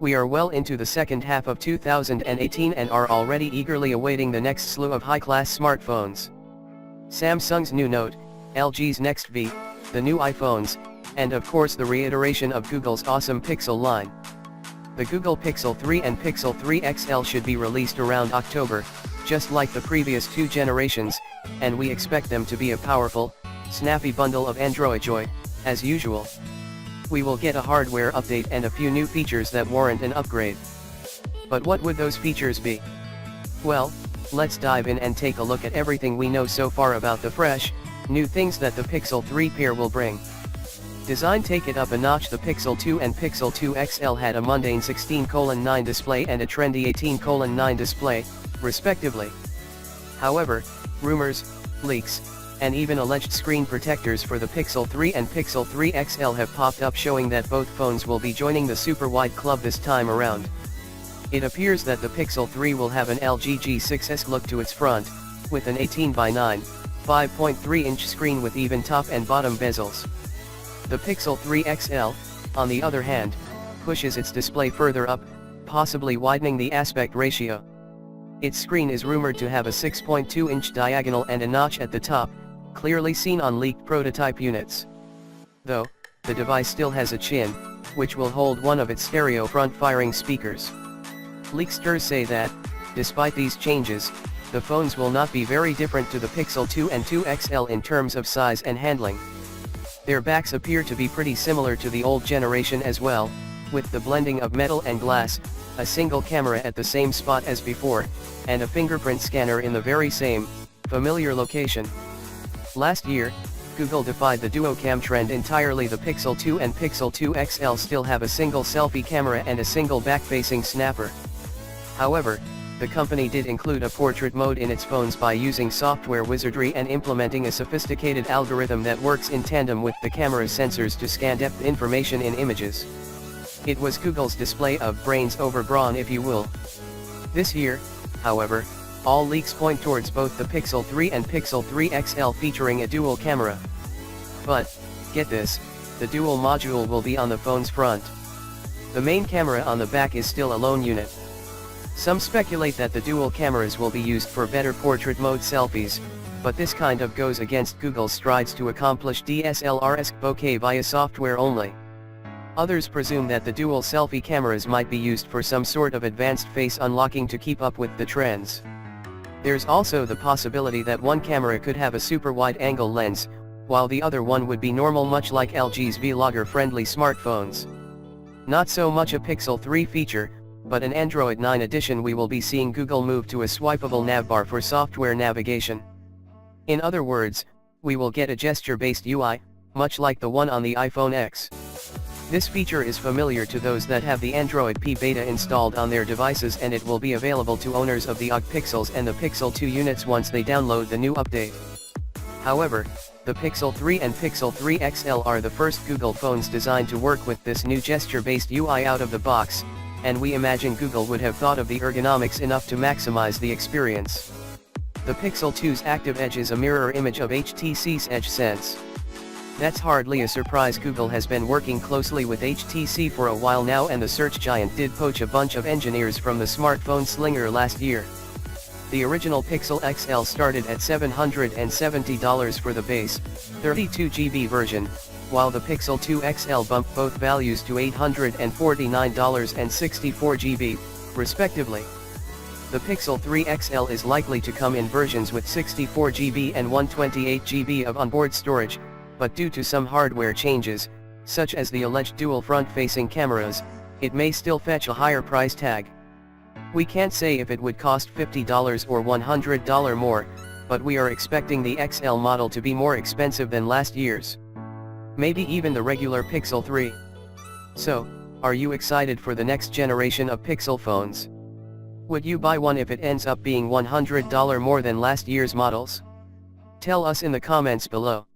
We are well into the second half of 2018 and are already eagerly awaiting the next slew of high-class smartphones. Samsung's new Note, LG's next V, the new iPhones, and of course the reiteration of Google's awesome Pixel line. The Google Pixel 3 and Pixel 3 XL should be released around October, just like the previous two generations, and we expect them to be a powerful, snappy bundle of Android joy, as usual. We will get a hardware update and a few new features that warrant an upgrade. But what would those features be? Well, let's dive in and take a look at everything we know so far about the fresh, new things that the Pixel 3 pair will bring. Design: take it up a notch. The Pixel 2 and Pixel 2 XL had a mundane 16:9 display and a trendy 18:9 display, respectively. However, rumors, leaks, and even alleged screen protectors for the Pixel 3 and Pixel 3 XL have popped up, showing that both phones will be joining the super wide club this time around. It appears that the Pixel 3 will have an LG G6-esque look to its front, with an 18:9, 5.3-inch screen with even top and bottom bezels. The Pixel 3 XL, on the other hand, pushes its display further up, possibly widening the aspect ratio. Its screen is rumored to have a 6.2-inch diagonal and a notch at the top, clearly seen on leaked prototype units. Though, the device still has a chin, which will hold one of its stereo front-firing speakers. Leaksters say that, despite these changes, the phones will not be very different to the Pixel 2 and 2 XL in terms of size and handling. Their backs appear to be pretty similar to the old generation as well, with the blending of metal and glass, a single camera at the same spot as before, and a fingerprint scanner in the very same, familiar location. Last year, Google defied the duo-cam trend entirely. The Pixel 2 and Pixel 2 XL still have a single selfie camera and a single back-facing snapper. However, the company did include a portrait mode in its phones by using software wizardry and implementing a sophisticated algorithm that works in tandem with the camera's sensors to scan depth information in images. It was Google's display of brains over brawn, if you will. This year, however, all leaks point towards both the Pixel 3 and Pixel 3 XL featuring a dual camera. But, get this, the dual module will be on the phone's front. The main camera on the back is still a lone unit. Some speculate that the dual cameras will be used for better portrait mode selfies, but this kind of goes against Google's strides to accomplish DSLR-esque bokeh via software only. Others presume that the dual selfie cameras might be used for some sort of advanced face unlocking to keep up with the trends. There's also the possibility that one camera could have a super wide-angle lens, while the other one would be normal, much like LG's vlogger-friendly smartphones. Not so much a Pixel 3 feature, but an Android 9 edition. We will be seeing Google move to a swipeable navbar for software navigation. In other words, we will get a gesture-based UI, much like the one on the iPhone X. This feature is familiar to those that have the Android P beta installed on their devices, and it will be available to owners of the OG Pixels and the Pixel 2 units once they download the new update. However, the Pixel 3 and Pixel 3 XL are the first Google phones designed to work with this new gesture-based UI out of the box, and we imagine Google would have thought of the ergonomics enough to maximize the experience. The Pixel 2's Active Edge is a mirror image of HTC's Edge Sense. That's hardly a surprise. Google has been working closely with HTC for a while now, and the search giant did poach a bunch of engineers from the smartphone slinger last year. The original Pixel XL started at $770 for the base, 32GB version, while the Pixel 2 XL bumped both values to $849 and 64GB, respectively. The Pixel 3 XL is likely to come in versions with 64GB and 128GB of onboard storage, but due to some hardware changes, such as the alleged dual front-facing cameras, it may still fetch a higher price tag. We can't say if it would cost $50 or $100 more, but we are expecting the XL model to be more expensive than last year's. Maybe even the regular Pixel 3. So, are you excited for the next generation of Pixel phones? Would you buy one if it ends up being $100 more than last year's models? Tell us in the comments below.